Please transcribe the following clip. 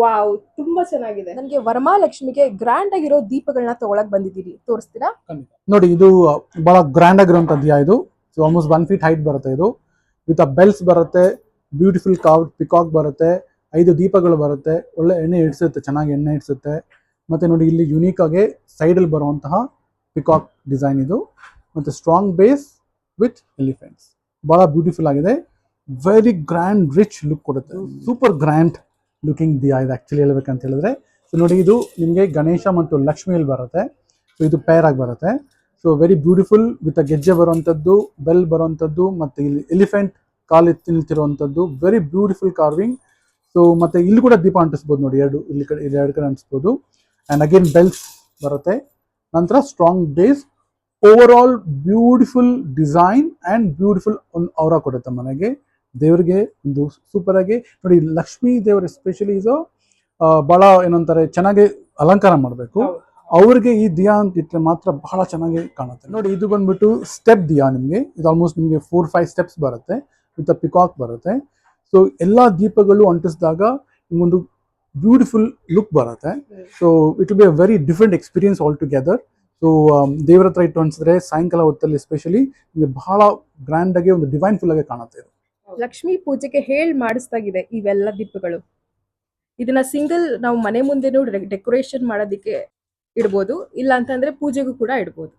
Wow, ತುಂಬಾ ಚೆನ್ನಾಗಿದೆ. ನನಗೆ ವರಮಹಾಲಕ್ಷ್ಮಿಗೆ ಗ್ರ್ಯಾಂಡ್ ಆಗಿರೋ ದೀಪಗಳನ್ನ ತಗೊಳಕ್ ಬಂದಿದ್ದೀರಿ, ತೋರಿಸ್ತೀರಾ? ನೋಡಿ, ಇದು ಬಹಳ ಗ್ರ್ಯಾಂಡ್ ಆಗಿರುವಂತ ದಿಯಾ ಇದು. ಆಲ್ಮೋಸ್ಟ್ 1 feet ಹೈಟ್ ಬರುತ್ತೆ ಇದು. ವಿತ್ ಬೆಲ್ಸ್ ಬರುತ್ತೆ, ಬ್ಯೂಟಿಫುಲ್ ಕಾರ್ವ್ಡ್ ಪಿಕಾಕ್ ಬರುತ್ತೆ, 5 ದೀಪಗಳು ಬರುತ್ತೆ, ಒಳ್ಳೆ ಎಣ್ಣೆ ಇಡ್ಸುತ್ತೆ, ಚೆನ್ನಾಗಿ ಎಣ್ಣೆ ಇಡ್ಸುತ್ತೆ. ಮತ್ತೆ ನೋಡಿ, ಇಲ್ಲಿ ಯುನೀಕ್ ಆಗಿ ಸೈಡ್ ಅಲ್ಲಿ ಬರುವಂತಹ ಪಿಕಾಕ್ ಡಿಸೈನ್ ಇದು. ಮತ್ತೆ ಸ್ಟ್ರಾಂಗ್ ಬೇಸ್ ವಿತ್ ಎಲಿಫೆಂಟ್ಸ್, ಬಹಳ ಬ್ಯೂಟಿಫುಲ್ ಆಗಿದೆ. ವೆರಿ ಗ್ರ್ಯಾಂಡ್ ರಿಚ್ ಲುಕ್ ಕೊಡುತ್ತೆ. ಸೂಪರ್ ಗ್ರ್ಯಾಂಡ್ ಲುಕಿಂಗ್ ದಿಯಾ ಇದು ಆಕ್ಚುಲಿ ಹೇಳ್ಬೇಕಂತ ಹೇಳಿದ್ರೆ. ಸೊ ನೋಡಿ, ಇದು ನಿಮಗೆ ಗಣೇಶ ಮತ್ತು ಲಕ್ಷ್ಮಿಯಲ್ಲಿ ಬರುತ್ತೆ. ಸೊ ಇದು ಪೇರ್ ಆಗಿ ಬರುತ್ತೆ. ಸೊ ವೆರಿ ಬ್ಯೂಟಿಫುಲ್ ವಿತ್ ಗೆಜ್ಜೆ ಬರುವಂಥದ್ದು, ಬೆಲ್ ಬರುವಂಥದ್ದು, ಮತ್ತೆ ಇಲ್ಲಿ ಎಲಿಫೆಂಟ್ ಕಾಲು ಎತ್ತಿ ನಿಲ್ತಿರುವಂಥದ್ದು, ವೆರಿ ಬ್ಯೂಟಿಫುಲ್ ಕಾರ್ವಿಂಗ್. ಸೊ ಮತ್ತೆ ಇಲ್ಲಿ ಕೂಡ ದೀಪ ಅಂಟಿಸ್ಬೋದು ನೋಡಿ, ಇಲ್ಲಿ ಎರಡು ಕಡೆ ಅಂಟಿಸ್ಬೋದು. ಆ್ಯಂಡ್ ಅಗೇನ್ ಬೆಲ್ಸ್ ಬರುತ್ತೆ. ನಂತರ strong base, over all beautiful design and beautiful ಒಂದು ಔರಾ ಕೊಡುತ್ತೆ ಮನೆಗೆ, ದೇವರಿಗೆ ಒಂದು ಸೂಪರ್ ಆಗಿ. ನೋಡಿ, ಲಕ್ಷ್ಮೀ ದೇವರು ಎಸ್ಪೆಷಲಿ ಇದು ಬಹಳ ಏನಂತಾರೆ, ಚೆನ್ನಾಗಿ ಅಲಂಕಾರ ಮಾಡಬೇಕು. ಅವ್ರಿಗೆ ಈ ದಿಯಾ ಅಂತ ಇಟ್ಟರೆ ಮಾತ್ರ ಬಹಳ ಚೆನ್ನಾಗಿ ಕಾಣುತ್ತೆ. ನೋಡಿ, ಇದು ಬಂದ್ಬಿಟ್ಟು ಸ್ಟೆಪ್ ದಿಯಾ. ನಿಮಗೆ ಇದು ಆಲ್ಮೋಸ್ಟ್ ನಿಮಗೆ 4-5 ಸ್ಟೆಪ್ಸ್ ಬರುತ್ತೆ ವಿತ್ ಪಿಕಾಕ್ ಬರುತ್ತೆ. ಸೊ ಎಲ್ಲಾ ದೀಪಗಳು ಅಂಟಿಸಿದಾಗ ನಿಮಗೊಂದು ಬ್ಯೂಟಿಫುಲ್ ಲುಕ್ ಬರುತ್ತೆ. So it will be a very different experience all together. So ದೇವರ ಹತ್ರ ಇಟ್ಟು ಅನ್ಸಿದ್ರೆ ಸಾಯಂಕಾಲ ಹೊತ್ತಲ್ಲಿ ಎಸ್ಪೆಷಲಿ ನಿಮಗೆ ಬಹಳ ಗ್ರ್ಯಾಂಡ್ ಆಗಿ ಒಂದು ಡಿವೈನ್ ಫುಲ್ ಆಗಿ ಕಾಣುತ್ತೆ. ಲಕ್ಷ್ಮೀ ಪೂಜೆಗೆ ಮಾಡಿಸ್ತಾಗಿದೆ ಇವೆಲ್ಲ ದೀಪಗಳು. ಇದನ್ನ ಸಿಂಗಲ್ ನಾವು ಮನೆ ಮುಂದೆನೂ ಡೆಕೋರೇಷನ್ ಮಾಡೋದಕ್ಕೆ ಇಡ್ಬೋದು, ಇಲ್ಲ ಅಂತಂದ್ರೆ ಪೂಜೆಗೂ ಕೂಡ ಇಡ್ಬೋದು.